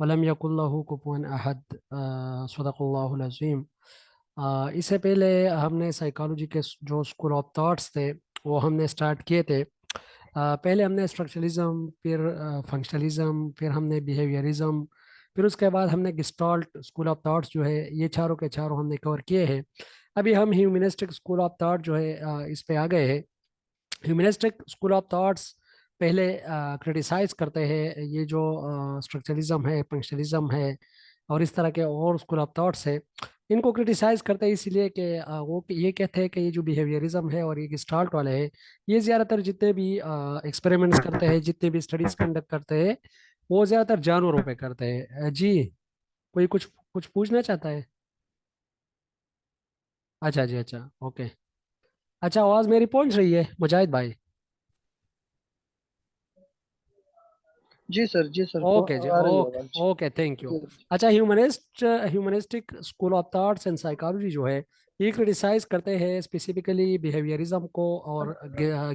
वलम यकुल्लहु कुफुवन अहद। सदक़ल्लाहुल अज़ीम। इससे पहले हमने साइकोलॉजी के जो स्कूल ऑफ थॉट्स थे वो हमने स्टार्ट किए थे। पहले हमने स्ट्रक्चरलिज्म, फिर फंक्शनलिज्म, फिर हमने बिहेवियरिज्म, फिर उसके बाद हमने गेस्टाल्ट स्कूल ऑफ थॉट्स जो है ये चारों के चारों हमने कवर किए हैं। अभी हम ह्यूमनिस्टिक स्कूल ऑफ थॉट जो है इस पे आ गए हैं। ह्यूमनिस्टिक स्कूल ऑफ थॉट्स पहले क्रिटिसाइज करते हैं ये जो स्ट्रक्चरलिज्म है, फंक्शनलिज्म है और इस तरह के और स्कूल ऑफ थॉट्स है। इनको क्रिटिसाइज करते हैं इसलिए कि वो ये कहते हैं कि ये जो बिहेवियरिज्म है और ये गेस्टाल्ट वाले हैं, ये ज़्यादातर जितने भी एक्सपेरिमेंट्स करते हैं, जितने भी स्टडीज कंडक्ट करते हैं, वो ज़्यादातर जानवरों पे करते हैं। जी, कोई कुछ कुछ पूछना चाहता है? अच्छा जी, अच्छा, ओके। अच्छा, आवाज़ मेरी पहुंच रही है मुजाहिद भाई? जी सर ओके जी, आ रही है ओके आवाज। Okay, thank you. जी अच्छा, humanistic school of thoughts and psychology जो है ये क्रिटिसाइज करते हैं स्पेसिफिकली बिहेवियरिज्म को और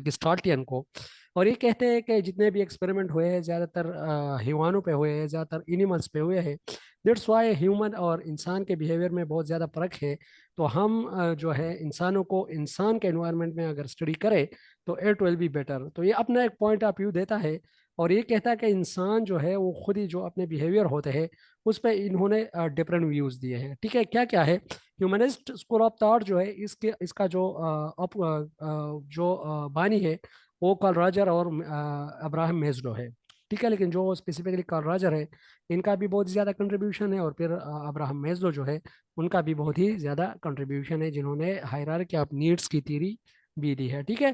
गेस्टाल्टियन को। और ये कहते हैं कि जितने भी एक्सपेरिमेंट हुए हैं ज़्यादातर हैवानों पे हुए हैं, ज़्यादातर एनिमल्स पे हुए हैं। दैट्स वाई ह्यूमन और इंसान के बिहेवियर में बहुत ज़्यादा फर्क है। तो हम जो है इंसानों को इंसान के एनवायरनमेंट में अगर स्टडी करें तो इट विल बी बेटर। तो ये अपना एक पॉइंट ऑफ व्यू देता है और ये कहता है कि इंसान जो है वो खुद ही जो अपने बिहेवियर होते हैं उस पर इन्होंने डिफरेंट व्यूज दिए हैं। ठीक है, क्या क्या है? ह्यूमनिस्ट स्कूल ऑफ थॉट जो है इसके इसका जो बानी है वो कार्ल रॉजर और अब्राहम मेस्लो है। ठीक है, लेकिन जो स्पेसिफिकली कार्ल रॉजर है इनका भी बहुत ज़्यादा कंट्रीब्यूशन है और फिर अब्राहम मेस्लो जो है उनका भी बहुत ही ज़्यादा कंट्रीब्यूशन है, जिन्होंने हायरार्की ऑफ नीड्स की थ्योरी भी दी है। ठीक है,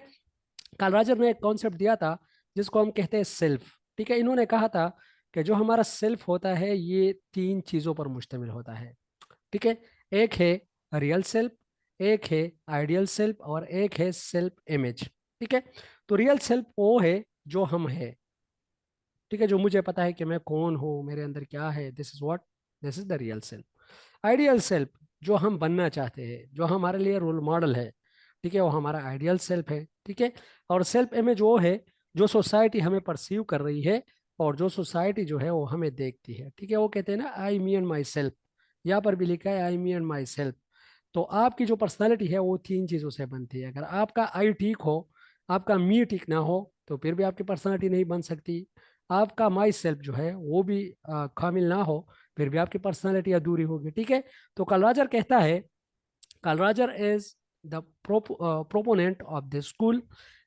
कार्ल रॉजर ने एक कॉन्सेप्ट दिया था जिसको हम कहते हैं सेल्फ। ठीक है, इन्होंने कहा था कि जो हमारा सेल्फ होता है ये तीन चीजों पर मुश्तमिल होता है। ठीक है, एक है रियल सेल्फ, एक है आइडियल सेल्फ और एक है सेल्फ इमेज। ठीक है, तो रियल सेल्फ वो है जो हम है। ठीक है, जो मुझे पता है कि मैं कौन हूँ, मेरे अंदर क्या है, this is what, this is the real self. Ideal self जो हम बनना चाहते हैं, जो हमारे लिए रोल मॉडल है, ठीक है, वो हमारा आइडियल सेल्फ है। ठीक है, और सेल्फ इमेज वो है जो सोसाइटी हमें परसीव कर रही है और जो सोसाइटी जो है वो हमें देखती है। ठीक है, वो कहते हैं ना आई मी एंड माई सेल्फ, यहाँ पर भी लिखा है आई मी एंड माई सेल्फ। तो आपकी जो पर्सनालिटी है वो तीन चीज़ों से बनती है। अगर आपका आई ठीक हो, आपका मी ठीक ना हो, तो फिर भी आपकी पर्सनालिटी नहीं बन सकती। आपका माई सेल्फ जो है वो भी कामिल ना हो, फिर भी आपकी पर्सनालिटी अधूरी होगी। ठीक है, तो कलराजर कहता है, Carl Rogers is the proponent of this school.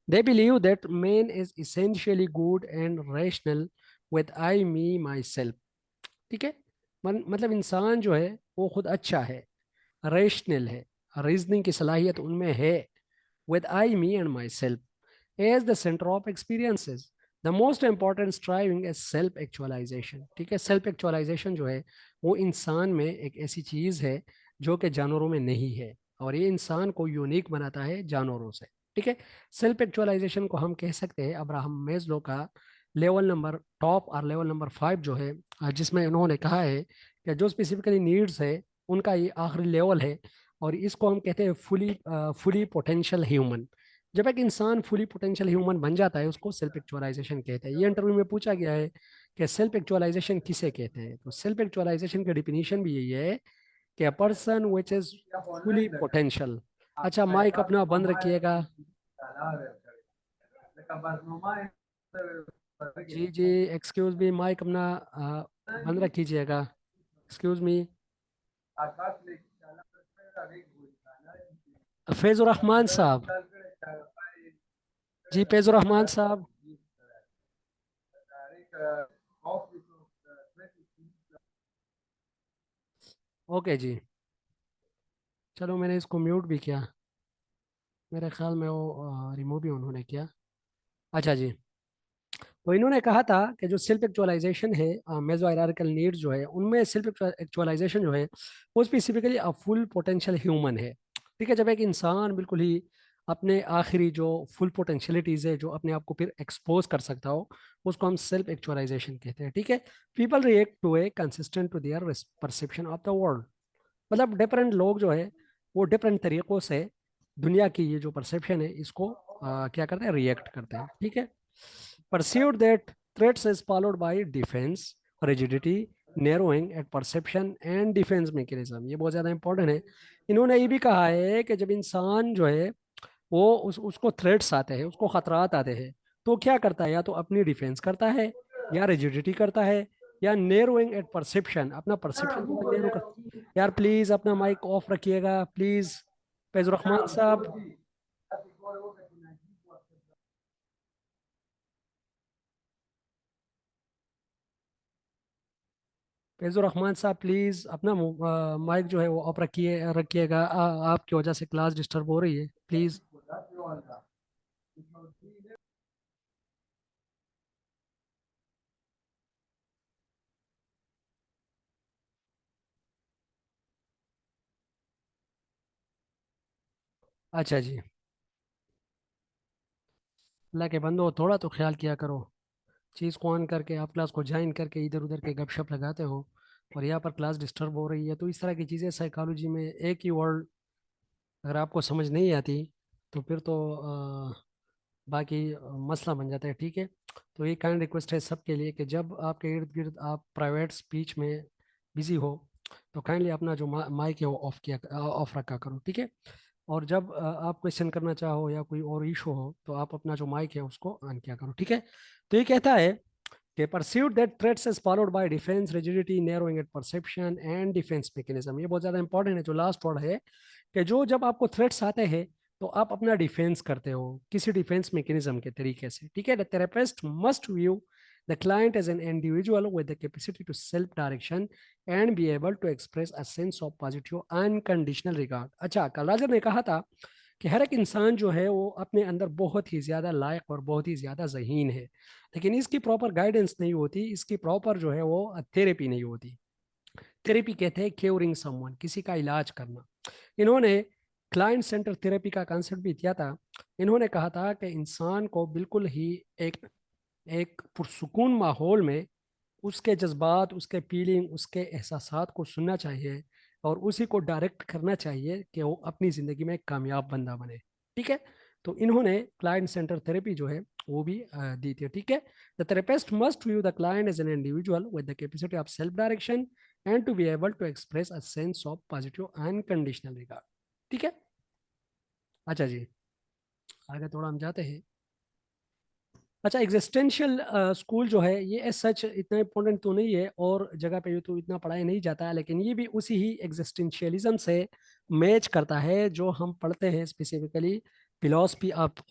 They believe that man is essentially good and rational with I, me, myself. ठीक है, मतलब इंसान जो है वो खुद अच्छा है, रेशनल है, रीजनिंग की सलाहियत उनमें है, with I, me and myself as the center of experiences. The most important striving is self actualization. ठीक है, सेल्फ एक्चुअलाइजेशन जो है वो इंसान में एक ऐसी चीज है जो कि जानवरों में नहीं है और ये इंसान को यूनिक बनाता है जानवरों से। ठीक है, सेल्फ एक्चुअलाइजेशन को हम कह सकते हैं अब्राहम मेस्लो का लेवल नंबर टॉप और लेवल नंबर 5 जो है, जिसमें उन्होंने कहा है कि जो स्पेसिफिकली नीड्स है उनका ये आखिरी लेवल है और इसको हम कहते हैं फुली पोटेंशियल ह्यूमन। जब एक इंसान फुली पोटेंशियल ह्यूमन बन जाता है उसको सेल्फ एक्चुअलाइजेशन कहते हैं। ये इंटरव्यू में पूछा गया है कि सेल्फ एक्चुअलाइजेशन किसे कहते हैं, तो सेल्फ एक्चुअलाइजेशन की डिफिनीशन भी यही है कि a person which is fully potential. अच्छा, माइक अपना बंद रखिएगा। जी जी, एक्सक्यूज मी, माइक अपना बंद रखिएगा। Excuse me. फैजुर रहमान साहब। जी, फैजुर रहमान साहब। ओके जी, चलो मैंने इसको म्यूट भी किया, मेरे ख्याल में वो रिमूव भी उन्होंने किया। अच्छा जी, तो इन्होंने कहा था कि जो सेल्फ एक्चुअलाइजेशन है, मेजो हायरार्किकल नीड्स जो है उनमें सेल्फ एक्चुअलाइजेशन जो है वो स्पेसिफिकली फुल पोटेंशियल ह्यूमन है। ठीक है, जब एक इंसान बिल्कुल ही अपने आखिरी जो फुल पोटेंशियलिटीज है जो अपने आप को फिर एक्सपोज कर सकता हो, उसको हम सेल्फ एक्चुअलाइजेशन कहते हैं। ठीक है, people react to a consistent to their perception of the world. मतलब डिफरेंट लोग जो है वो डिफरेंट तरीक़ों से दुनिया की ये जो परसेप्शन है इसको क्या करते हैं, रिएक्ट करते हैं। ठीक है। Perceived that threats is followed by defence, rigidity, narrowing at perception and defence mechanism. ये बहुत ज्यादा इंपॉर्टेंट है। इन्होंने ये भी कहा है कि जब इंसान जो है वो उसको थ्रेट्स आते हैं, उसको खतरात आते हैं, तो क्या करता है, या तो अपनी डिफेंस करता है, या रिजिडिटी करता है, या नैरोइंग एट परसेप्शन, अपना परसेप्शन जो है नैरो कर। यार प्लीज अपना माइक ऑफ रखिएगा प्लीज, फैजुर रहमान साहब। फैजुर रहमान साहब प्लीज अपना माइक जो है वो ऑफ रखिएगा। आपकी वजह से क्लास डिस्टर्ब हो रही है, प्लीज। अच्छा जी। अल्लाह के बंदो, थोड़ा तो ख्याल किया करो। चीज़ को ऑन करके आप क्लास को ज्वाइन करके इधर उधर के गपशप लगाते हो, और यहाँ पर क्लास डिस्टर्ब हो रही है। तो इस तरह की चीज़ें साइकोलॉजी में एक ही वर्ड अगर आपको समझ नहीं आती तो फिर तो बाकी मसला बन जाता है। ठीक है। तो ये काइंड रिक्वेस्ट है सबके लिए कि जब आपके इर्द गिर्द आप प्राइवेट स्पीच में बिजी हो तो काइंडली अपना जो माइक है वो ऑफ रखा करो। ठीक है। और जब आप क्वेश्चन करना चाहो या कोई और इशू हो तो आप अपना जो माइक है उसको ऑन किया करो। ठीक है। तो ये कहता है कि pursuit that threats is followed by defence, rigidity, narrowing at perception and defence mechanism. ये बहुत ज्यादा इंपॉर्टेंट है जो लास्ट वर्ड है, कि जो जब आपको थ्रेट्स आते हैं तो आप अपना डिफेंस करते हो किसी डिफेंस मैकेनिज्म के तरीके से। ठीक है। The therapist must view the client as an individual with the capacity to self direction and be able to express a sense of positive unconditional regard। अच्छा, कलराजर ने कहा था कि हर एक इंसान जो है वो अपने अंदर बहुत ही ज्यादा लायक और बहुत ही ज्यादा ज़हीन है, लेकिन इसकी प्रॉपर गाइडेंस नहीं होती, इसकी प्रॉपर जो है वो थेरेपी नहीं होती। थेरेपी कहते हैं क्योरिंग समवन, किसी का इलाज करना। इन्होंने क्लाइंट सेंटर थेरेपी का कॉन्सेप्ट भी दिया था। इन्होंने कहा था कि इंसान को बिल्कुल ही एक एक पुरसुकून माहौल में उसके जज्बात, उसके फीलिंग, उसके एहसासात को सुनना चाहिए और उसी को डायरेक्ट करना चाहिए कि वो अपनी ज़िंदगी में एक कामयाब बंदा बने। ठीक है। तो इन्होंने क्लाइंट सेंटर थेरेपी जो है वो भी दी थी। ठीक है। The therapist must view the client as an individual with the capacity of self direction and to be able to express a sense of positive unconditional regard. ठीक है। अच्छा जी, आगे थोड़ा हम जाते हैं। अच्छा, एग्जिस्टेंशियल स्कूल जो है ये एज सच इतना इम्पोर्टेंट तो नहीं है, और जगह पे तो इतना पढ़ाया नहीं जाता है, लेकिन ये भी उसी ही एग्जिस्टेंशियलिज्म से मैच करता है जो हम पढ़ते हैं स्पेसिफिकली फिलोसफी ऑफ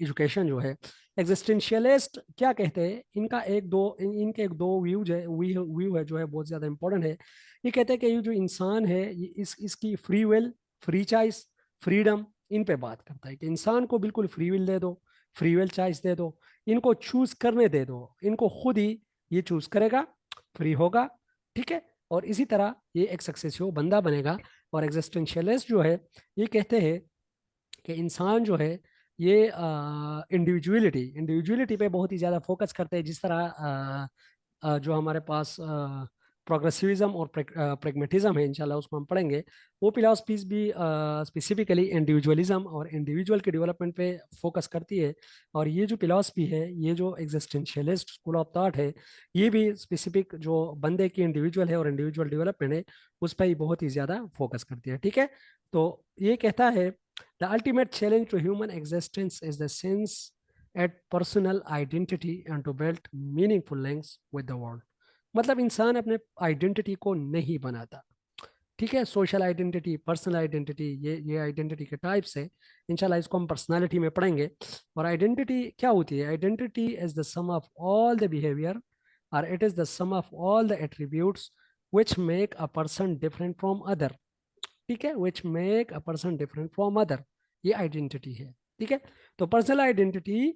एजुकेशन जो है। एग्जिस्टेंशियलिस्ट क्या कहते हैं, इनके एक दो व्यूज है, व्यू है जो है बहुत ज़्यादा इंपॉर्टेंट है। ये कहते हैं कि ये जो इंसान है ये इसकी free will, free choice, freedom, इन पे बात करता है कि इंसान को बिल्कुल फ्री विल दे दो, फ्री विल चॉइस दे दो, इनको चूज करने दे दो, इनको खुद ही ये चूज करेगा, फ्री होगा। ठीक है। और इसी तरह ये एक सक्सेसफुल बंदा बनेगा। और एग्जिस्टेंशियलिस्ट जो है ये कहते हैं कि इंसान जो है ये इंडिविजुअलिटी इंडिविजुअलिटी पे बहुत ही ज़्यादा फोकस करते हैं। जिस तरह जो हमारे पास प्रोग्रेसिविज्म और प्रेगमेटिज्म है, इंशाल्लाह उसको हम पढ़ेंगे। वो फिलासफीज भी स्पेसिफिकली इंडिविजुअलिज्म और इंडिविजुअल के डेवलपमेंट पे फोकस करती है। और ये जो फिलासफी है, ये जो एग्जिस्टेंशियलिस्ट स्कूल ऑफ थॉट है, ये भी स्पेसिफिक जो बंदे की इंडिविजुअल है और इंडिविजुअल डेवलपमेंट है उस पर ही बहुत ही ज़्यादा फोकस करती है। ठीक है। तो ये कहता है the ultimate challenge to human existence is the sense at personal identity and to build meaningful links with the world। मतलब इंसान अपने आइडेंटिटी को नहीं बनाता। ठीक है। सोशल आइडेंटिटी, पर्सनल आइडेंटिटी, ये आइडेंटिटी के टाइप्स है। इंशाल्लाह इसको हम पर्सनालिटी में पढ़ेंगे। और आइडेंटिटी क्या होती है, identity is the sum of all the behaviour और it is the sum of all the attributes which make a person different from other। ठीक है। Which make a person different from other, ये identity है। ठीक है। तो personal identity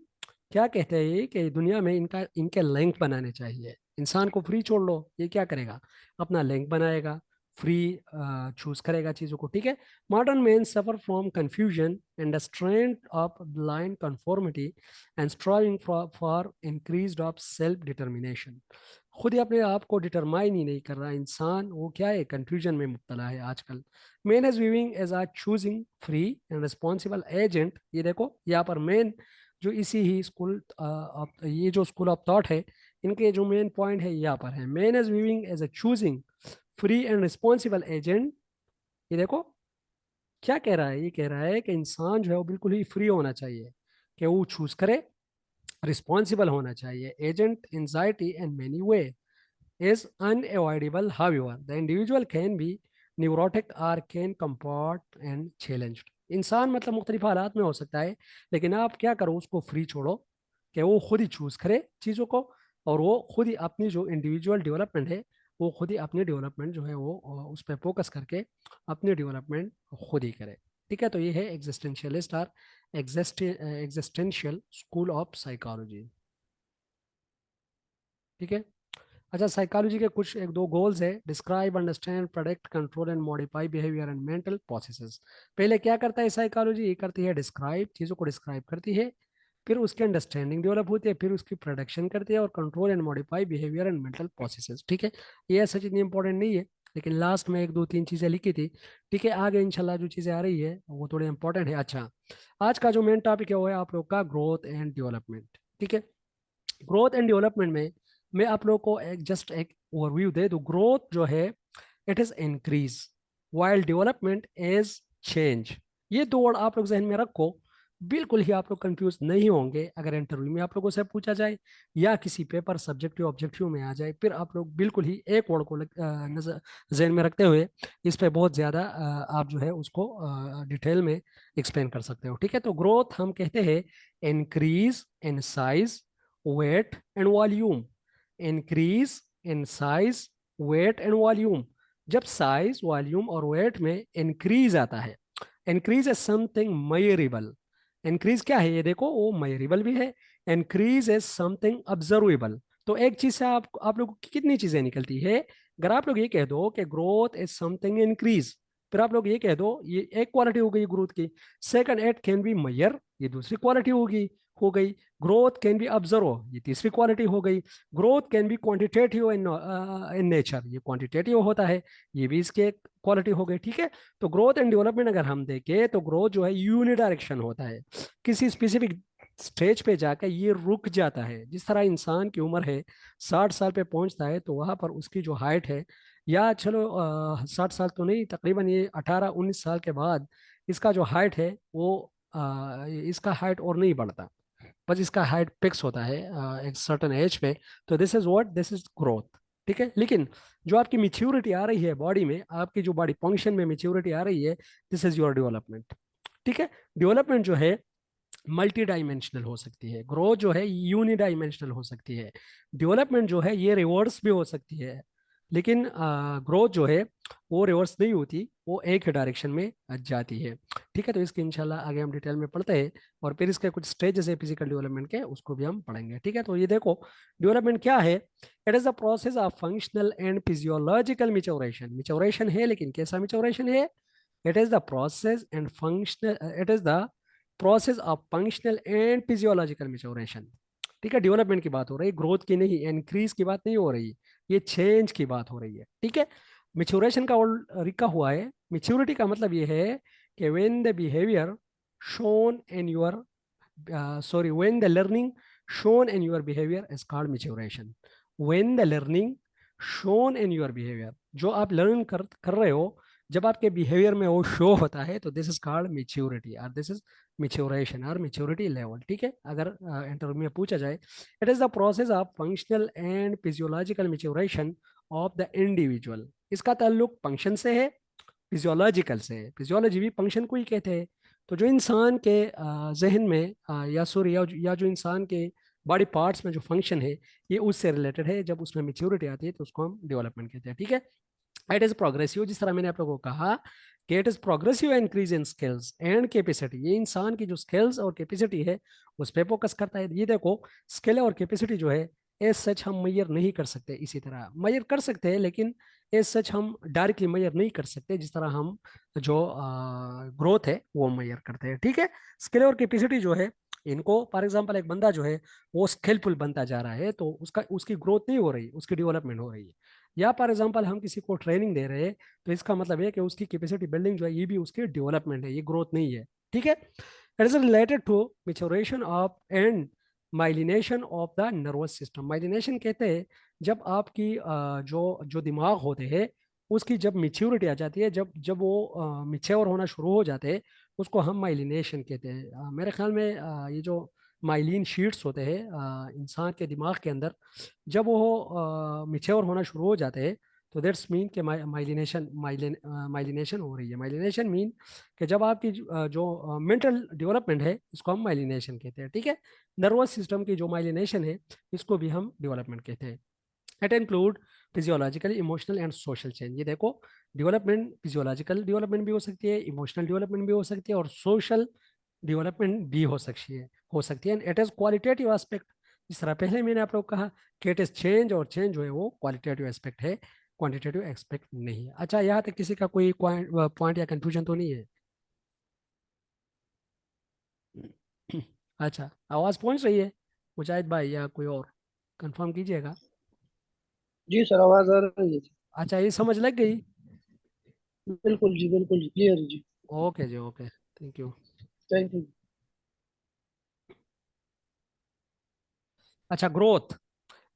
क्या कहते हैं कि दुनिया में इनके लिंक बनाने चाहिए। इंसान को फ्री छोड़ लो, ये क्या करेगा, अपना लिंक बनाएगा, फ्री चूज करेगा चीजों को। ठीक है। Modern man suffer from confusion and the strength of blind conformity and striving for increase of self determination. खुद ही अपने आप को डिटरमाइन ही नहीं कर रहा इंसान, वो क्या है, कंफ्यूजन में मुब्तला है आजकल। Man is viewing as are choosing free and responsible agent. ये देखो यहाँ पर मेन जो इसी ही स्कूल ये जो स्कूल ऑफ थॉट है, इनके जो मेन पॉइंट है यहाँ पर है, man is viewing as a choosing free and responsible agent. ये देखो क्या कह रहा है, ये कह रहा है कि इंसान जो है वो बिल्कुल ही फ्री होना चाहिए, कि वो चूज करे, रिस्पॉन्सिबल होना चाहिए। Agent anxiety in many way is unavoidable. However, the individual can be neurotic or can comport and challenged. इंसान मतलब मुख्तलिफ हालात में हो सकता है, लेकिन आप क्या करो, उसको फ्री छोड़ो कि वो खुद ही चूज करे चीज़ों को, और वो खुद ही अपनी जो इंडिविजुअल डेवलपमेंट है, वो खुद ही अपनी डेवलपमेंट जो है वो उस पर फोकस करके अपनी डेवलपमेंट खुद ही करे। ठीक है, तो ये है एग्जिस्टेंशियलिस्ट और एग्जिस्टेंशियल स्कूल ऑफ साइकोलॉजी। ठीक है। अच्छा, साइकोलॉजी के कुछ एक दो गोल्स है, describe, understand, predict, control and modify behaviour and mental processes. पहले क्या करता है साइकोलॉजी, ये करती है डिस्क्राइब, चीज़ों को डिस्क्राइब करती है, फिर उसकी अंडरस्टैंडिंग डेवलप होती है, फिर उसकी प्रोडक्शन करती है, और control and modify behaviour and mental processes. ठीक है, ये सच इतनी इंपॉर्टेंट नहीं है, लेकिन लास्ट में एक दो तीन चीज़ें लिखी थी। ठीक है, आगे इंशाल्लाह जो चीज़ें आ रही है वो थोड़ी इंपॉर्टेंट है। अच्छा, आज का जो मेन टॉपिक है वो है आप लोग का ग्रोथ एंड डेवलपमेंट। ठीक है, ग्रोथ एंड डेवलपमेंट में मैं आप लोगों को एक जस्ट एक ओवरव्यू दे दूं। ग्रोथ जो है it is increase, while development is change. ये दो वर्ड आप लोग जहन में रखो, बिल्कुल ही आप लोग कंफ्यूज नहीं होंगे। अगर इंटरव्यू में आप लोगों से पूछा जाए या किसी पेपर सब्जेक्टिव ऑब्जेक्टिव में आ जाए, फिर आप लोग बिल्कुल ही एक वर्ड को नजर जहन में रखते हुए इस पे बहुत ज्यादा आप जो है उसको डिटेल में एक्सप्लेन कर सकते हो। ठीक है, तो ग्रोथ हम कहते हैं increase in size, weight and volume। increase in size, weight and volume। जब साइज, वॉल्यूम और वेट में इंक्रीज आता है, increase is something measurable. Increase क्या है, ये देखो वो मेजरेबल भी है। Increase is something observable. तो एक चीज से आप लोग की कितनी चीजें निकलती है। अगर आप लोग ये कह दो कि ग्रोथ इज समथिंग इंक्रीज, फिर आप लोग ये कह दो, ये एक क्वालिटी हो गई ग्रोथ की। Second, it can be measure, ये दूसरी क्वालिटी होगी, हो गई। ग्रोथ कैन बी ऑब्जर्व, ये तीसरी क्वालिटी हो गई। Growth can be quantitative in in nature, ये क्वांटिटेटिव होता है, ये भी इसके क्वालिटी हो गई। ठीक है, तो ग्रोथ एंड डेवलपमेंट अगर हम देखें तो ग्रोथ जो है यूनिडायरेक्शन होता है, किसी स्पेसिफिक स्टेज पे जाकर ये रुक जाता है। जिस तरह इंसान की उम्र है 60 साल पे पहुंचता है, तो वहां पर उसकी जो हाइट है, या चलो 60 साल तो नहीं, तकरीबन ये 18-19 साल के बाद इसका जो हाइट है वो इसका हाइट और नहीं बढ़ता, बस इसका हाइट फिक्स होता है एक सर्टन एज पे। तो this is what, this is growth. ठीक है, लेकिन जो आपकी मेच्योरिटी आ रही है बॉडी में, आपकी जो बॉडी फंक्शन में मेच्योरिटी आ रही है, दिस इज योर डेवलपमेंट। ठीक है, डेवलपमेंट जो है मल्टी डायमेंशनल हो सकती है, ग्रोथ जो है यूनि डायमेंशनल हो सकती है, डेवलपमेंट जो है ये रिवर्स भी हो सकती है, लेकिन ग्रोथ जो है वो रिवर्स नहीं होती, वो एक ही डायरेक्शन में जाती है। ठीक है, तो इसके इंशाल्लाह आगे हम डिटेल में पढ़ते हैं, और फिर इसके कुछ स्टेजेस है फिजिकल डेवलपमेंट के, उसको भी हम पढ़ेंगे। ठीक है, तो ये देखो डेवलपमेंट क्या है। It is the process of functional and physiological maturation. Maturation है, लेकिन कैसा मिचोरेशन है, it is the process and functional it is the process of functional and physiological maturation। ठीक है, डेवलपमेंट की बात हो रही है, ग्रोथ की नहीं, इंक्रीज की बात नहीं हो रही, ये चेंज की बात हो रही है। ठीक है, मेच्योरेशन का और लिखा हुआ है, मेच्योरिटी का मतलब ये है कि when the behaviour shown in your sorry, when the learning shown in your behavior is called maturation। when the learning shown in your behavior, जो आप लर्न कर रहे हो, जब आपके बिहेवियर में वो शो होता है, तो दिस इज कॉल्ड मेच्योरिटी, और दिस इज मेच्योरेशन और मेच्योरिटी लेवल। ठीक है, अगर इंटरव्यू में पूछा जाए, it is the process of functional and physiological maturation of the individual. इसका ताल्लुक फंक्शन से है, फिजियोलॉजिकल से है, फिजियोलॉजी भी फंक्शन को ही कहते हैं। तो जो इंसान के जहन में या सॉरी या जो इंसान के बॉडी पार्ट्स में जो फंक्शन है, ये उससे रिलेटेड है। जब उसमें मेच्योरिटी आती है तो उसको हम डेवलपमेंट कहते हैं। ठीक है, इट इज प्रोग्रेसिव, जिस तरह मैंने आप लोगों को कहा कि it is progressive increase in skills and capacity. ये इंसान की जो स्किल्स और कैपेसिटी है उस पर फोकस करता है। ये देखो, स्किल और कैपेसिटी जो है एज सच हम मैयर नहीं कर सकते, इसी तरह मैयर कर सकते हैं, लेकिन एज सच हम डायरेक्टली मैयर नहीं कर सकते, जिस तरह हम जो ग्रोथ है वो मैयर करते हैं। ठीक है, स्किल और कैपेसिटी जो है इनको फॉर एग्जांपल एक बंदा जो है वो स्किलफुल बनता जा रहा है, तो उसका उसकी ग्रोथ नहीं हो रही, उसकी डेवलपमेंट हो रही है। या फॉर एग्जांपल हम किसी को ट्रेनिंग दे रहे हैं, तो इसका मतलब है कि उसकी कैपेसिटी बिल्डिंग जो है ये भी उसकी डेवलपमेंट है, ये ग्रोथ नहीं है। ठीक है। It is related to maturation of and myelination of the nervous system. Myelination कहते हैं जब आपकी जो जो दिमाग होते हैं उसकी जब मेच्योरिटी आ जाती है, जब जब वो मिच्योर होना शुरू हो जाते हैं, उसको हम माइलिनेशन कहते हैं। मेरे ख्याल में ये जो माइलिन शीट्स होते हैं इंसान के दिमाग के अंदर, जब वो मिच्योर होना शुरू हो जाते हैं, तो दैट्स मीन कि माइलिनेशन हो रही है। माइलिनेशन मीन कि जब आपकी जो मेंटल डेवलपमेंट है इसको हम माइलिनेशन कहते हैं। ठीक है। नर्वस सिस्टम की जो माइलिनेशन है इसको भी हम डेवलपमेंट कहते हैं। It include physiological, emotional and social change. ये देखो, डेवलपमेंट फिजियोलॉजिकल डेवलपमेंट भी हो सकती है, इमोशनल डेवलपमेंट भी हो सकती है, और सोशल डेवलपमेंट भी हो सकती है and it is qualitative aspect. जिस तरह पहले मैंने आप लोग कहा कि इट इज चेंज, और चेंज जो है वो क्वालिटेटिव एस्पेक्ट है, क्वांटिटेटिव एस्पेक्ट नहीं है। अच्छा, यहाँ तक किसी का कोई पॉइंट या कंफ्यूजन तो नहीं है? अच्छा, आवाज़ पहुंच रही है मुजाहिद भाई या कोई और? कंफर्म कीजिएगा। जी सर, आवाज आ रही है जी। अच्छा, ये समझ लग गई? बिल्कुल जी, बिल्कुल जी, क्लियर जी। ओके जी, okay, thank you. Thank you. अच्छा, ग्रोथ।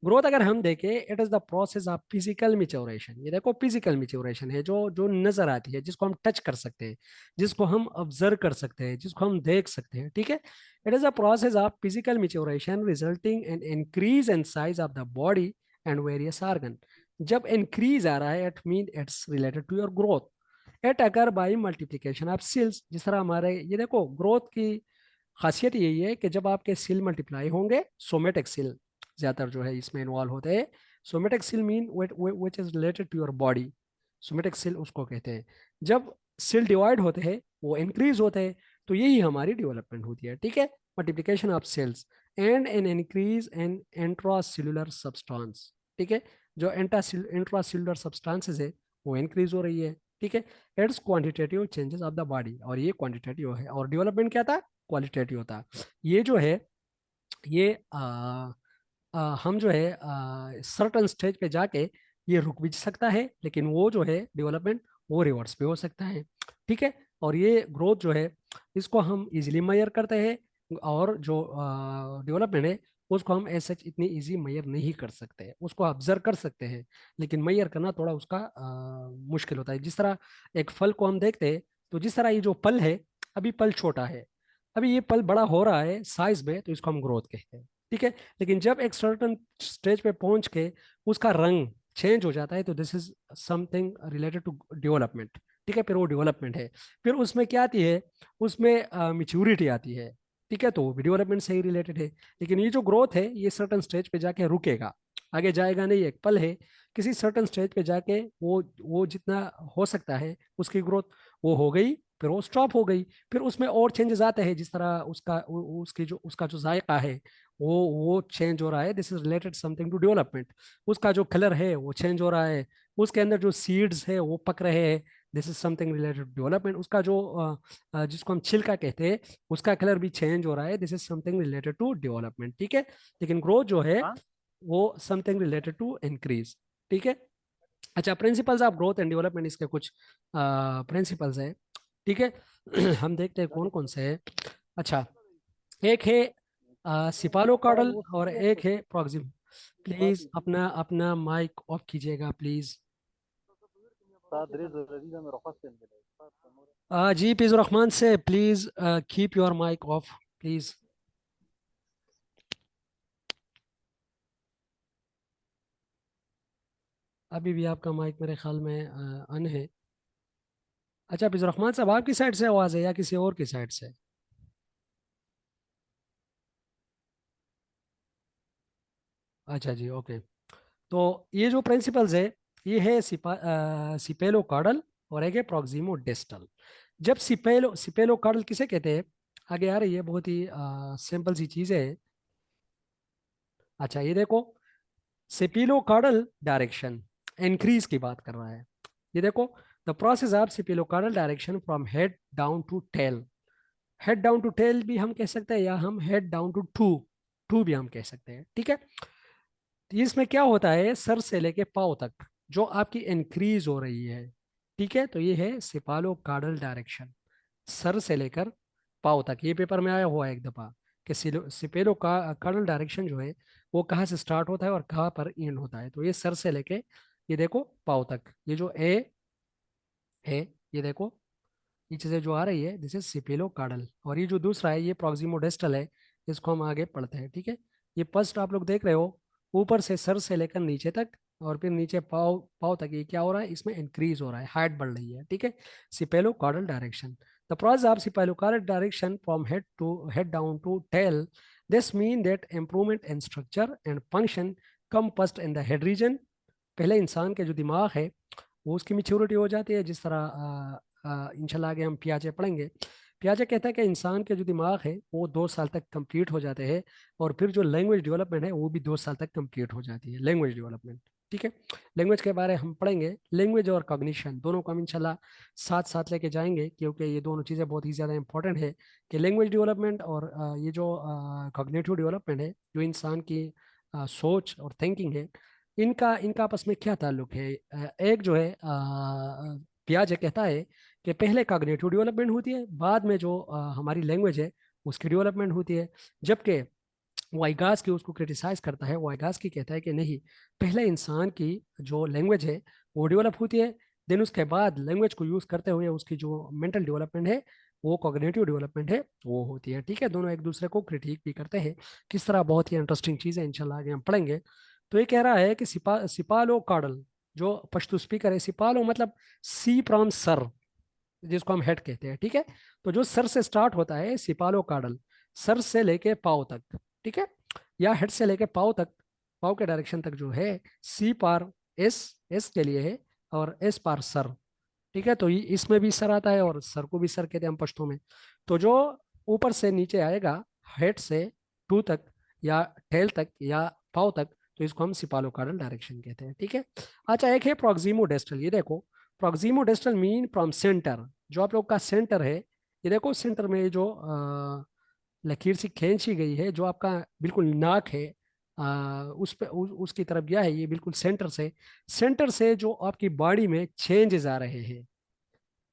ग्रोथ अगर हम देखें, it is the process of physical maturation. ये देखो, फिजिकल मिच्योरेशन है जो जो नजर आती है, जिसको हम टच कर सकते हैं, जिसको हम ऑब्जर्व कर सकते हैं, जिसको हम देख सकते हैं। ठीक है। It is a process of physical maturation resulting in increase in size of the body and various organ. जब इंक्रीज आ रहा है, it mean it's related to your growth. It occur by multiplication of cells. जिस तरह हमारे ये देखो, growth की खासियत यही है कि जब आपके सेल मल्टीप्लाई होंगे, सोमेटिक सेल ज्यादातर जो है इसमें इन्वॉल्व होते हैं। Somatic cell mean which is related to your body. Somatic cell उसको कहते हैं। जब सेल डिवाइड होते हैं, वो इंक्रीज होते हैं, तो यही हमारी डेवलपमेंट होती है। ठीक है। Multiplication of cells and an increase in intracellular substance. ठीक है। जो इंट्रासेल्युलर सब्सटेंसेस है वो इंक्रीज हो रही है। ठीक है। It's quantitative changes of the body, और ये क्वांटिटेटिव है, और डेवलपमेंट क्या था? क्वालिटेटिव होता। ये जो है ये हम जो है सर्टन स्टेज पे जाके ये रुक भी सकता है, लेकिन वो जो है डेवलपमेंट वो रिवर्स भी हो सकता है। ठीक है। और ये ग्रोथ जो है इसको हम इजीली मेजर करते हैं, और जो डेवलपमेंट है उसको हम एज सच इतनी इजी मेजर नहीं कर सकते, उसको ऑब्जर्व कर सकते हैं, लेकिन मेजर करना थोड़ा उसका मुश्किल होता है। जिस तरह एक फल को हम देखते हैं, तो जिस तरह ये जो पल है, अभी पल छोटा है, अभी ये पल बड़ा हो रहा है साइज में, तो इसको हम ग्रोथ कहते हैं। ठीक है। लेकिन जब एक सर्टन स्टेज पे पहुंच के उसका रंग चेंज हो जाता है, तो this is something related to development. ठीक है। फिर वो डेवलपमेंट है। फिर उसमें क्या आती है? उसमें मिच्योरिटी आती है। ठीक है। तो वो भी डेवलपमेंट से ही रिलेटेड है। लेकिन ये जो ग्रोथ है ये सर्टन स्टेज पे जाके रुकेगा, आगे जाएगा नहीं। एक पल है, किसी सर्टन स्टेज पे जाके वो जितना हो सकता है उसकी ग्रोथ वो हो गई, फिर वो स्टॉप हो गई। फिर उसमें और चेंजेस आते हैं, जिस तरह उसका जो जायका है वो चेंज हो रहा है, this is related something to development. उसका जो कलर है वो चेंज हो रहा है, उसके अंदर जो सीड्स है वो पक रहे हैं, this is something related to development. उसका जो जिसको हम छिलका कहते हैं, उसका कलर भी चेंज हो रहा है, this is something related to development. ठीक है। लेकिन ग्रोथ जो है वो समथिंग रिलेटेड टू इंक्रीज। ठीक है। अच्छा, principles of growth and development, इसके कुछ प्रिंसिपल्स है। ठीक है। हम देखते हैं कौन कौन से है। अच्छा, एक है सिपालो कॉडल और एक है प्रॉक्सिम। प्लीज अपना अपना माइक ऑफ कीजिएगा प्लीज। जी प्लीज रहमान से please keep your mic off please. अभी भी आपका माइक मेरे ख्याल में अन है। अच्छा, प्लीज रहमान साहब, आपकी साइड से आवाज है या किसी और की साइड से? अच्छा जी, ओके। तो ये जो प्रिंसिपल्स है, ये है सिपेलो कार्डल और एक है प्रोक्सिमो डिस्टल। जब सिपेलो कार्डल किसे कहते हैं? आगे आ रही है, बहुत ही सिंपल सी चीजें है। अच्छा, ये देखो, सिपेलो कार्डल डायरेक्शन इंक्रीज की बात कर रहा है। ये देखो, the process of cephalocaudal direction from head down to tail. Head down to tail भी हम कह सकते हैं, या हम head down to to to भी हम कह सकते हैं, ठीक है। तो इसमें क्या होता है, सर से लेके पाँव तक जो आपकी इंक्रीज हो रही है, ठीक है, तो ये है सिपालो कार्डल डायरेक्शन, सर से लेकर पाँव तक। ये पेपर में आया हुआ है एक दफा कि सिपेलो का कार्डल डायरेक्शन जो है वो कहाँ से स्टार्ट होता है और कहाँ पर एंड होता है। तो ये सर से लेके, ये देखो, पाँव तक, ये जो ए है, ये देखो, ये चीज़ें जो आ रही है दिस इज सिपेलो कार्डल, और ये जो दूसरा है ये प्रोक्सिमो डिस्टल है, इसको हम आगे पढ़ते हैं, ठीक है। ये फर्स्ट आप लोग देख रहे हो, ऊपर से सर से लेकर नीचे तक, और फिर नीचे पाव पाव तक, ये क्या हो रहा है, इसमें इंक्रीज हो रहा है, हाइट बढ़ रही है, ठीक है। Cephalocaudal direction, the process of cephalocaudal direction from head down to tail, this mean that improvement in structure and function come first in the head region. पहले इंसान के जो दिमाग है वो उसकी मेच्योरिटी हो जाती है, जिस तरह इंशाल्लाह आगे हम पियाजे पढ़ेंगे। पियाजे कहता है कि इंसान के जो दिमाग है वो 2 साल तक कंप्लीट हो जाते हैं, और फिर जो लैंग्वेज डेवलपमेंट है वो भी 2 साल तक कंप्लीट हो जाती है, लैंग्वेज डेवलपमेंट, ठीक है। लैंग्वेज के बारे हम पढ़ेंगे, लैंग्वेज और कॉग्निशन दोनों को हम इंशाल्लाह साथ साथ लेके जाएंगे, क्योंकि ये दोनों चीज़ें बहुत ही ज़्यादा इंपॉर्टेंट है कि लैंग्वेज डेवलपमेंट और ये जो कॉग्निटिव डेवलपमेंट है, जो इंसान की सोच और थिंकिंग है, इनका इनका आपस में क्या ताल्लुक है। एक जो है पियाजे कहता है कि पहले कॉग्निटिव डेवलपमेंट होती है, बाद में जो हमारी लैंग्वेज है उसकी डेवलपमेंट होती है। जबकि वाइगास की उसको क्रिटिसाइज करता है, वाइगास की कहता है कि नहीं, पहले इंसान की जो लैंग्वेज है वो डेवलप होती है, देन उसके बाद लैंग्वेज को यूज करते हुए उसकी जो मेंटल डेवलपमेंट है, वो कॉग्निटिव डेवलपमेंट है, वो होती है, ठीक है। दोनों एक दूसरे को क्रिटिक भी करते हैं, किस तरह, बहुत ही इंटरेस्टिंग चीज़ है, इंशाल्लाह आगे हम पढ़ेंगे। तो ये कह रहा है कि सिपालो कार्डल, जो पश्तू स्पीकर है, सिपालो मतलब सी फ्रॉम सर, जिसको हम हेड कहते हैं, ठीक है। तो जो सर से स्टार्ट होता है सिपालो कार्डल, सर से लेके पाँव तक, ठीक है, या हेड से लेके पाँव तक, पाँव के डायरेक्शन तक जो है, सी पार एस, एस के लिए है, और एस पार सर, ठीक है। तो इसमें भी सर आता है, और सर को भी सर कहते हैं हम पश्तो में। तो जो ऊपर से नीचे आएगा, हेड से टू तक, या टेल तक, या पाँव तक, तो इसको हम सिपालोकार्डल डायरेक्शन कहते हैं, ठीक है। अच्छा, एक है प्रोक्सिमो डिस्टल, ये देखो, प्रोक्सिमो डिस्टल मीन फ्रॉम सेंटर, जो आप लोग का सेंटर है, ये देखो सेंटर में जो लकीर सी खींची गई है, जो आपका बिल्कुल नाक है, उस पे उसकी तरफ गया है, ये बिल्कुल सेंटर से जो आपकी बॉडी में चेंजेस आ रहे हैं,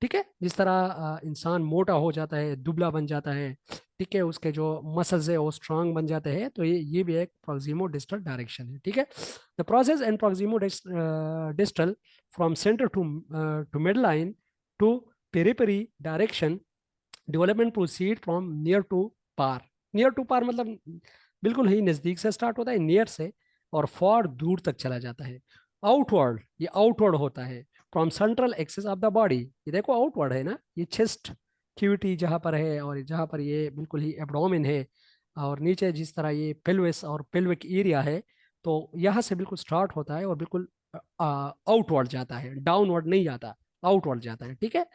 ठीक है। जिस तरह इंसान मोटा हो जाता है, दुबला बन जाता है, ठीक है, उसके जो मसल्स है वो स्ट्रांग बन जाते हैं, तो ये भी एक प्रोक्सिमो डिस्टल डायरेक्शन है, ठीक है। The process and proximodistal from centre to midline to periphery direction, development proceed from near to far. Near to far मतलब बिल्कुल ही नजदीक से स्टार्ट होता है, नियर से, और फॉर दूर तक चला जाता है। आउटवर्ड, ये आउटवर्ड होता है from central axis of the body, ये देखो आउटवर्ड है ना, ये चेस्ट क्यूटी जहाँ पर है, और जहाँ पर ये बिल्कुल ही एब्डोमेन है, और नीचे जिस तरह ये पेल्विस और पेल्विक एरिया है, तो यहाँ से बिल्कुल स्टार्ट होता है और बिल्कुल आउटवर्ड जाता है, डाउनवर्ड नहीं जाता, आउटवर्ड जाता है, ठीक है।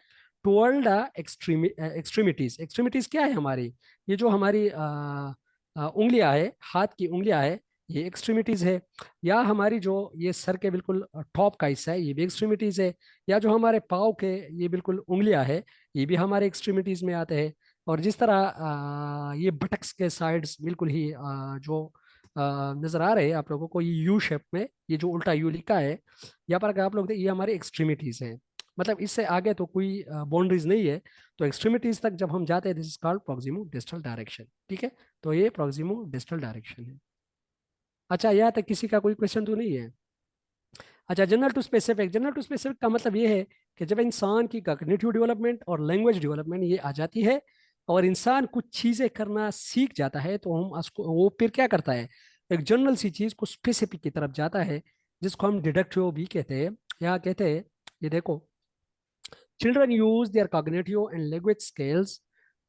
टुवर्ड एक्सट्रीमिटीज, एक्सट्रीमिटीज क्या है हमारी, ये जो हमारी उंगलियां है, हाथ की उंगलियां है, ये एक्सट्रीमिटीज है। या हमारी जो ये सर के बिल्कुल टॉप का हिस्सा है, ये भी एक्सट्रीमिटीज है। या जो हमारे पाँव के ये बिल्कुल उंगलियां है, ये भी हमारे एक्सट्रीमिटीज में आते हैं। और जिस तरह ये बटक्स के साइड्स बिल्कुल ही जो नजर आ रहे हैं आप लोगों को, ये यू शेप में, ये जो उल्टा यू लिखा है यहाँ पर, अगर आप लोग ये हमारी एक्सट्रीमिटीज है, मतलब इससे आगे तो कोई बाउंड्रीज नहीं है। तो एक्सट्रीमिटीज तक जब हम जाते हैं, this is called proximodistal direction, ठीक है। तो ये प्रोक्सिमो डिस्टल डायरेक्शन है। अच्छा, यहाँ तक किसी का कोई क्वेश्चन तो नहीं है। अच्छा, general to specific, general to specific का मतलब ये है कि जब इंसान की कॉग्निटिव डेवलपमेंट और लैंग्वेज डेवलपमेंट ये आ जाती है, और इंसान कुछ चीजें करना सीख जाता है, तो हम उसको, वो फिर क्या करता है, एक जनरल सी चीज को स्पेसिफिक की तरफ जाता है, जिसको हम डिडक्टिव भी कहते हैं, या कहते हैं, ये देखो, children use their cognitive and language skills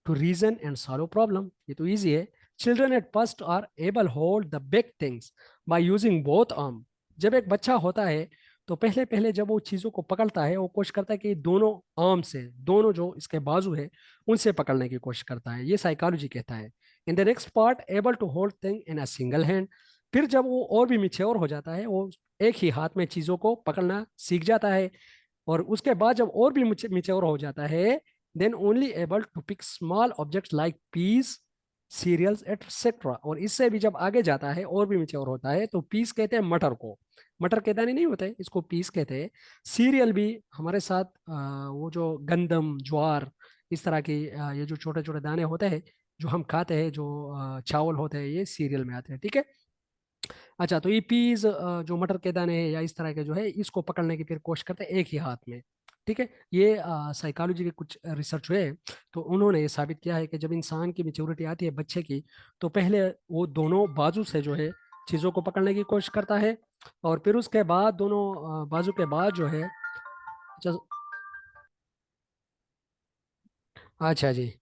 to reason and solve problem, ये तो इजी है। Children at first are able hold the big things by using both arm, जब एक बच्चा होता है तो पहले पहले जब वो चीज़ों को पकड़ता है, वो कोशिश करता है कि दोनों आर्म से, दोनों जो इसके बाजू है उनसे पकड़ने की कोशिश करता है, ये साइकोलॉजी कहता है। In the next part, able to hold thing in a single hand, फिर जब वो और भी मिच्योर हो जाता है, वो एक ही हाथ में चीज़ों को पकड़ना सीख जाता है। और उसके बाद जब और भी मिच्योर हो जाता है, then only able to pick small objects like peas, cereals etcetera. और इससे भी जब आगे जाता है और भी मेच्योर होता है तो पीस कहते हैं मटर को, मटर के दाने नहीं होते इसको पीस कहते हैं। सीरियल भी हमारे साथ वो जो गंदम ज्वार इस तरह की ये जो छोटे छोटे दाने होते हैं जो हम खाते हैं, जो चावल होते हैं, ये सीरियल में आते हैं, ठीक है। अच्छा, तो ये पीस जो मटर के दाने हैं या इस तरह के जो है, इसको पकड़ने की फिर कोशिश करते हैं एक ही हाथ में, ठीक है। ये साइकोलॉजी के कुछ रिसर्च हुए, तो उन्होंने ये साबित किया है कि जब इंसान की मेच्योरिटी आती है बच्चे की, तो पहले वो दोनों बाजू से जो है चीज़ों को पकड़ने की कोशिश करता है, और फिर उसके बाद दोनों बाजू के बाद जो है। अच्छा। अच्छा जी,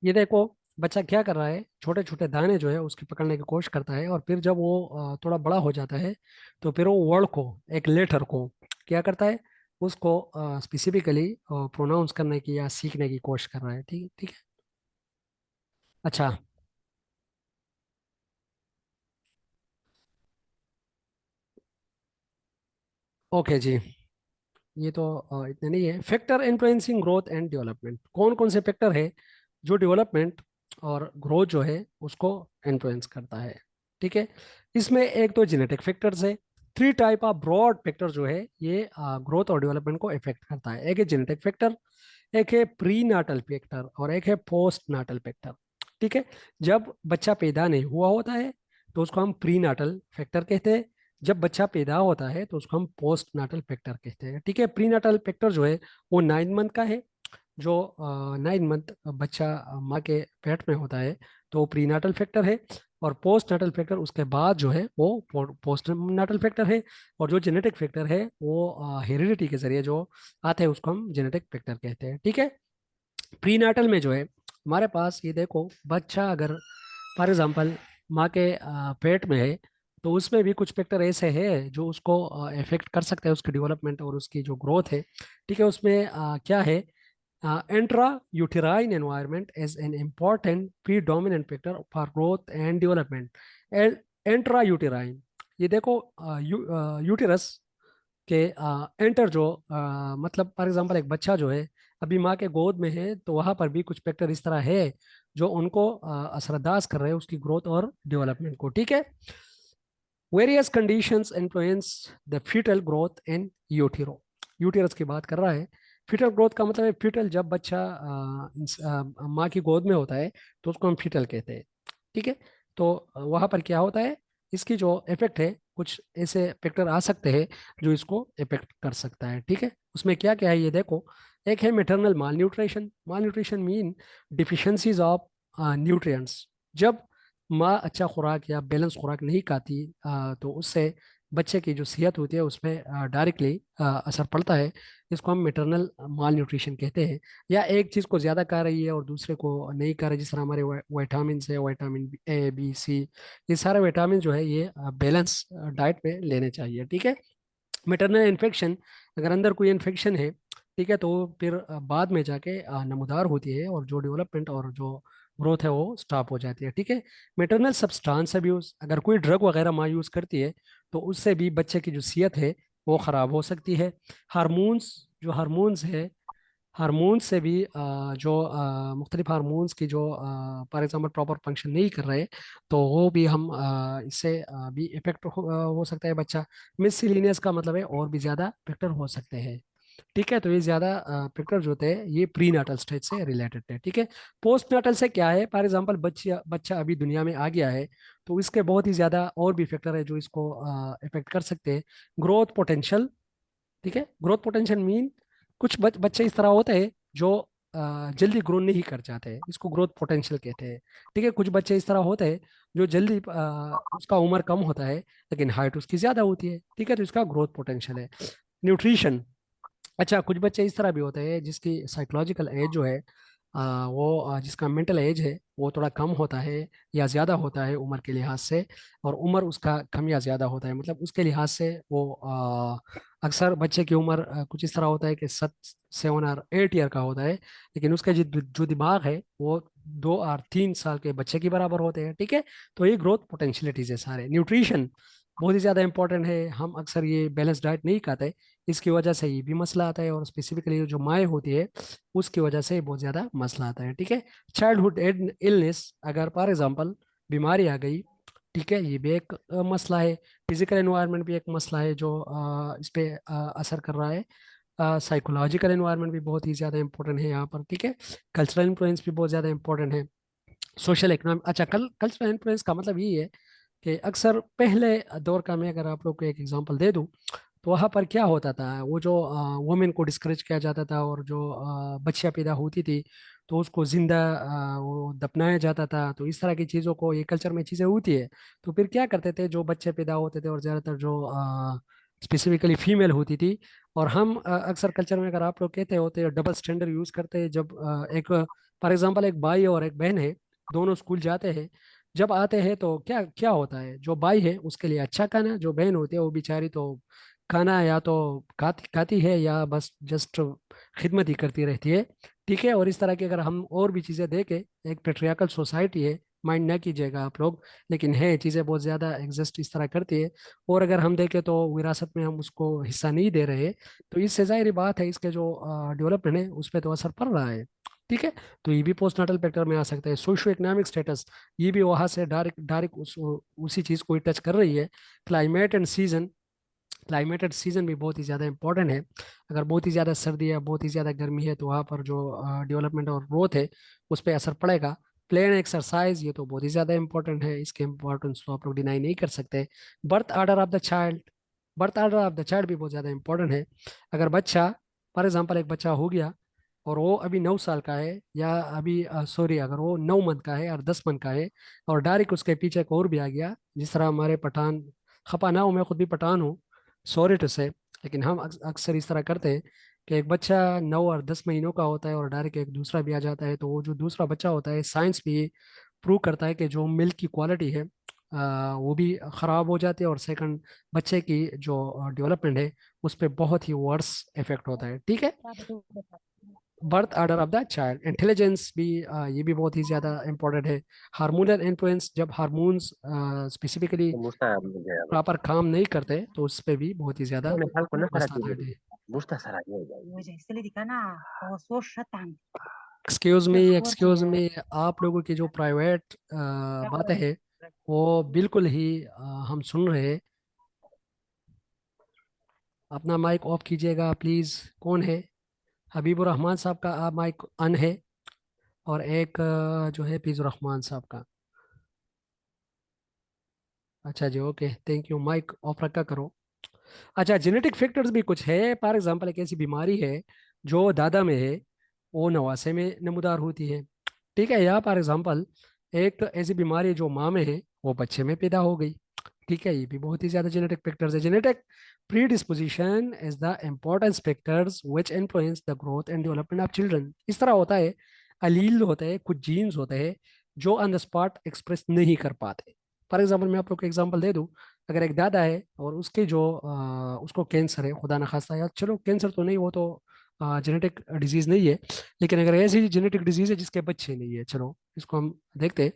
ये देखो बच्चा क्या कर रहा है, छोटे छोटे दाने जो है उसकी पकड़ने की कोशिश करता है, और फिर जब वो थोड़ा बड़ा हो जाता है तो फिर वो वर्ड को, एक लेटर को क्या करता है, उसको स्पेसिफिकली प्रोनाउंस करने की या सीखने की कोशिश कर रहा है, ठीक ठीक है। अच्छा। ओके जी, ये तो इतने नहीं है। Factor influencing growth and development, कौन कौन से फैक्टर है जो डेवलपमेंट और ग्रोथ जो है उसको इन्फ्लुएंस करता है, ठीक है। इसमें एक तो जेनेटिक फैक्टर्स है। Three type of broad factor जो है ये ग्रोथ और डेवलपमेंट को इफेक्ट करता है। एक है जेनेटिक फैक्टर, एक है प्री नाटल फैक्टर, और एक है पोस्ट नाटल फैक्टर, ठीक है। जब बच्चा पैदा नहीं हुआ होता है तो उसको हम प्री नाटल फैक्टर कहते हैं। जब बच्चा पैदा होता है तो उसको हम पोस्ट नाटल फैक्टर कहते हैं, ठीक है। प्री नाटल फैक्टर जो है वो 9 मंथ का है। जो 9 मंथ बच्चा माँ के पेट में होता है तो वो प्री नाटल फैक्टर है। और पोस्ट नाटल फैक्टर उसके बाद जो है वो पोस्ट नाटल फैक्टर है। और जो जेनेटिक फैक्टर है वो हेरिडिटी के जरिए जो आते हैं उसको हम जेनेटिक फैक्टर कहते हैं, ठीक है। प्री नाटल में जो है हमारे पास ये देखो, बच्चा अगर फॉर एग्जांपल माँ के पेट में है तो उसमें भी कुछ फैक्टर ऐसे हैं जो उसको इफेक्ट कर सकते हैं, उसकी डेवलपमेंट और उसकी जो ग्रोथ है, ठीक है। उसमें क्या है, intra uterine environment is an important predominant factor for growth and development. Intra uterine, ये देखो यूटेरस के एंटर जो मतलब फॉर एग्जांपल एक बच्चा जो है अभी माँ के गोद में है तो वहां पर भी कुछ फैक्टर इस तरह है जो उनको असरअंदाज कर रहे हैं उसकी ग्रोथ और डेवलपमेंट को, ठीक है। Various conditions influence the foetal growth in utero, uterus की बात कर रहा है। फीटल ग्रोथ का मतलब है फीटल, जब बच्चा माँ की गोद में होता है तो उसको हम फीटल कहते हैं, ठीक है। तो वहां पर क्या होता है, इसकी जो इफेक्ट है कुछ ऐसे फैक्टर आ सकते हैं जो इसको इफेक्ट कर सकता है, ठीक है। उसमें क्या क्या है ये देखो। एक है maternal mall nutrition, mall nutrition mean deficiencies of nutrients. जब माँ अच्छा खुराक या बैलेंस खुराक नहीं खाती तो उससे बच्चे की जो सेहत होती है उसमें डायरेक्टली असर पड़ता है। इसको हम मेटरनल माल न्यूट्रिशन कहते हैं। या एक चीज़ को ज़्यादा खा रही है और दूसरे को नहीं खा रही, जिस तरह हमारे विटामिन है, विटामिन ए बी सी, ये सारे विटामिन जो है ये बैलेंस डाइट में लेने चाहिए, ठीक है। मेटरनल इन्फेक्शन, अगर अंदर कोई इन्फेक्शन है, ठीक है, तो फिर बाद में जाके नमूदार होती है और जो डेवलपमेंट और जो ग्रोथ है वो स्टॉप हो जाती है, ठीक है। मेटरनल सब्सटेंस अब्यूज, अगर कोई ड्रग वगैरह माँ यूज़ करती है तो उससे भी बच्चे की जो सेहत है वो ख़राब हो सकती है। हार्मोन्स, जो हार्मोन्स है, हार्मोन्स से भी जो मुख्तलिफ हार्मोन्स की जो फॉर एग्जांपल प्रॉपर फंक्शन नहीं कर रहे तो वो भी हम इससे भी इफेक्ट हो सकता है बच्चा। मिसलिनियस का मतलब है और भी ज़्यादा फैक्टर हो सकते हैं, ठीक है। तो ये ज़्यादा फैक्टर जो होते हैं ये प्री नाटल स्टेज से रिलेटेड है, ठीक है। पोस्ट नाटल से क्या है, फॉर एग्जांपल बच्चा बच्चा अभी दुनिया में आ गया है तो इसके बहुत ही ज़्यादा और भी फैक्टर है जो इसको इफेक्ट कर सकते हैं। ग्रोथ पोटेंशियल, ठीक है। ग्रोथ पोटेंशियल मीन कुछ बच्चे इस तरह होते हैं जो जल्दी ग्रो नहीं कर जाते हैं, इसको ग्रोथ पोटेंशियल कहते हैं, ठीक है। कुछ बच्चे इस तरह होते हैं जो जल्दी उसका उम्र कम होता है लेकिन हाइट उसकी ज्यादा होती है, ठीक है, तो इसका ग्रोथ पोटेंशियल है। न्यूट्रिशन, अच्छा कुछ बच्चे इस तरह भी होते हैं जिसकी साइकोलॉजिकल एज जो है वो जिसका मेंटल एज है वो थोड़ा कम होता है या ज़्यादा होता है उम्र के लिहाज से, और उम्र उसका कम या ज़्यादा होता है, मतलब उसके लिहाज से वो अक्सर बच्चे की उम्र कुछ इस तरह होता है कि 7 7 और 8 ईयर का होता है, लेकिन उसका जो दिमाग है वो 2 और 3 साल के बच्चे के बराबर होते हैं, ठीक है। तो ये ग्रोथ पोटेंशियलिटीज है सारे। न्यूट्रिशन, बहुत ही ज़्यादा इंपॉर्टेंट है। हम अक्सर ये बैलेंस डाइट नहीं खाते, इसकी वजह से ये भी मसला आता है, और स्पेसिफिकली जो माएँ होती है उसकी वजह से बहुत ज़्यादा मसला आता है। ठीक है, चाइल्डहुड इलनेस, अगर फॉर एग्जांपल बीमारी आ गई, ठीक है, ये भी एक मसला है। फिजिकल एनवायरनमेंट भी एक मसला है जो इस पे असर कर रहा है। साइकोलॉजिकल एनवायरनमेंट भी बहुत ही ज़्यादा इंपॉर्टेंट है यहाँ पर। ठीक है, कल्चरल इन्फ्लुएंस भी बहुत ज़्यादा इंपॉर्टेंट है। सोशल इकोनॉमिक, अच्छा, कल्चरल इन्फ्लुएंस का मतलब ये है कि अक्सर पहले दौर का, मैं अगर आप लोग को एक एग्जांपल दे दूं, तो वहाँ पर क्या होता था, वो जो वुमेन को डिस्करेज किया जाता था, और जो बच्चियाँ पैदा होती थी तो उसको जिंदा वो दफनाया जाता था। तो इस तरह की चीज़ों को, ये कल्चर में चीज़ें होती है। तो फिर क्या करते थे, जो बच्चे पैदा होते थे और ज़्यादातर जो स्पेसिफिकली फीमेल होती थी, और हम अक्सर कल्चर में, अगर आप लोग कहते होते हैं, डबल स्टैंडर्ड यूज़ करते हैं। जब एक फॉर एग्जांपल एक भाई और एक बहन है, दोनों स्कूल जाते हैं, जब आते हैं तो क्या क्या होता है, जो भाई है उसके लिए अच्छा खाना, जो बहन होती है वो बेचारी तो खाना या तो खाती खाती है या बस जस्ट खिदमत ही करती रहती है। ठीक है, और इस तरह की अगर हम और भी चीज़ें देखें, एक पेट्रियार्कल सोसाइटी है, माइंड ना कीजिएगा आप लोग, लेकिन है, चीज़ें बहुत ज़्यादा एग्जिस्ट इस तरह करती है। और अगर हम देखें तो विरासत में हम उसको हिस्सा नहीं दे रहे, तो इससे जाहिर बात है इसके जो डेवलपमेंट है उस पर तो असर पड़ रहा है। ठीक है, तो ये भी पोस्टनाटल फैक्टर में आ सकता है। सोशो इकोनॉमिक स्टेटस, ये भी वहाँ से डायरेक्ट डायरेक्ट उसी चीज़ को टच कर रही है। Climate and season, climate and season भी बहुत ही ज़्यादा इंपॉर्टेंट है। अगर बहुत ही ज़्यादा सर्दी है, बहुत ही ज़्यादा गर्मी है, तो वहाँ पर जो डेवलपमेंट और ग्रोथ है उस पर असर पड़ेगा। प्ले एंड एक्सरसाइज, ये तो बहुत ही ज़्यादा इंपॉर्टेंट है, इसके इंपॉर्टेंस तो आप लोग डिनाई नहीं कर सकते। Birth order of the child, birth order of the child भी बहुत ज़्यादा इंपॉर्टेंट है। अगर बच्चा, फॉर एग्जाम्पल एक बच्चा हो गया और वो अभी 9 साल का है, या अभी सॉरी, अगर वो 9 मंथ का है और 10 मंथ का है, और डायरेक्ट उसके पीछे एक और भी आ गया, जिस तरह हमारे पठान, खपा ना हूँ, मैं खुद भी पठान हूँ, सॉरी टू से, लेकिन हम अक्सर इस तरह करते हैं कि एक बच्चा 9 और 10 महीनों का होता है और डायरेक्ट एक दूसरा भी आ जाता है, तो वो जो दूसरा बच्चा होता है, साइंस भी प्रूव करता है कि जो मिल्क की क्वालिटी है वो भी ख़राब हो जाती है, और सेकंड, बच्चे की जो डेवलपमेंट है उस पर बहुत ही वर्स इफेक्ट होता है। ठीक है, birth order of the child, intelligence भी ये भी बहुत ही ज़्यादा इंपॉर्टेंट है। हार्मोनल इन्फ्लुएंस, जब hormones specifically Me gusta mucho. Proper काम नहीं करते तो उस पर भी बहुत ही ज़्यादा Me sale con esa la मसला tiene. आता है। Gusta Sarajevo. एक्सक्यूज मी, आप लोगों की जो प्राइवेट बातें हैं वो बिल्कुल ही हम सुन रहे हैं। अपना माइक ऑफ कीजिएगा प्लीज़। कौन है? हबीबुर रहमान साहब का माइक ऑन है, और एक जो है फीजुर रहमान साहब का। अच्छा जी, okay, thank you, mike off रखा करो। अच्छा, जेनेटिक फैक्टर्स भी कुछ है। फॉर एग्जांपल एक ऐसी बीमारी है जो दादा में है, वो नवासे में नमूदार होती है। ठीक है, या फॉर एग्जांपल एक ऐसी बीमारी जो माँ में है वो बच्चे में पैदा हो गई। ठीक है, ये भी बहुत ही ज्यादा जेनेटिक फैक्टर्स है। Genetic predisposition is the important factors which influence the growth and development of children. इस तरह होता है, अलील होते हैं, कुछ जीन्स होते हैं जो ऑन द स्पॉट एक्सप्रेस नहीं कर पाते। फॉर एग्जांपल मैं आप लोग को एग्जांपल दे दूं, अगर एक दादा है और उसके जो उसको कैंसर है, खुदा न खास्ता, या चलो कैंसर तो नहीं, वो तो जेनेटिक डिजीज नहीं है, लेकिन अगर ऐसी जेनेटिक डिजीज है जिसके बच्चे नहीं है, चलो इसको हम देखते हैं,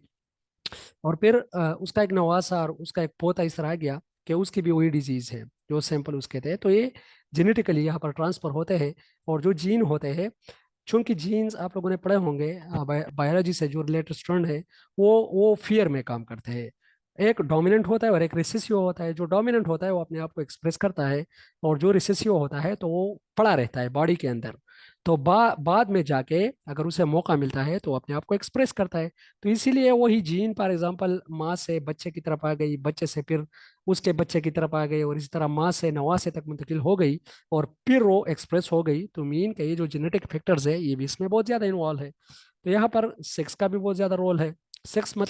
और फिर उसका एक नवासा और उसका एक पोता इस तरह आ गया कि उसकी भी वही डिजीज है जो सैंपल उसके थे, तो ये जेनेटिकली यहाँ पर ट्रांसफर होते हैं। और जो जीन होते हैं, चूंकि जीन्स आप लोगों ने पढ़े होंगे बायोलॉजी से, जो रिलेटेड स्टूडेंट है वो फियर में काम करते हैं। एक डोमिनेंट होता है और एक रिसेसिव होता है। जो डोमिनेंट होता है वो अपने आप को एक्सप्रेस करता है, और जो रिसेसिव होता है तो वो पड़ा रहता है बॉडी के अंदर। तो बाद में जाके अगर उसे मौका मिलता है तो वो अपने आप को एक्सप्रेस करता है। तो इसीलिए वही जीन फॉर एग्जांपल माँ से बच्चे की तरफ आ गई, बच्चे से फिर उसके बच्चे की तरफ आ गई, और इसी तरह माँ से नवासे तक मुंतकिल हो गई, और फिर वो एक्सप्रेस हो गई। तो मीन का ये जो जेनेटिक फैक्टर्स है ये भी इसमें बहुत ज्यादा इन्वॉल्व है। तो यहाँ पर सेक्स का भी बहुत ज्यादा रोल है। सेक्स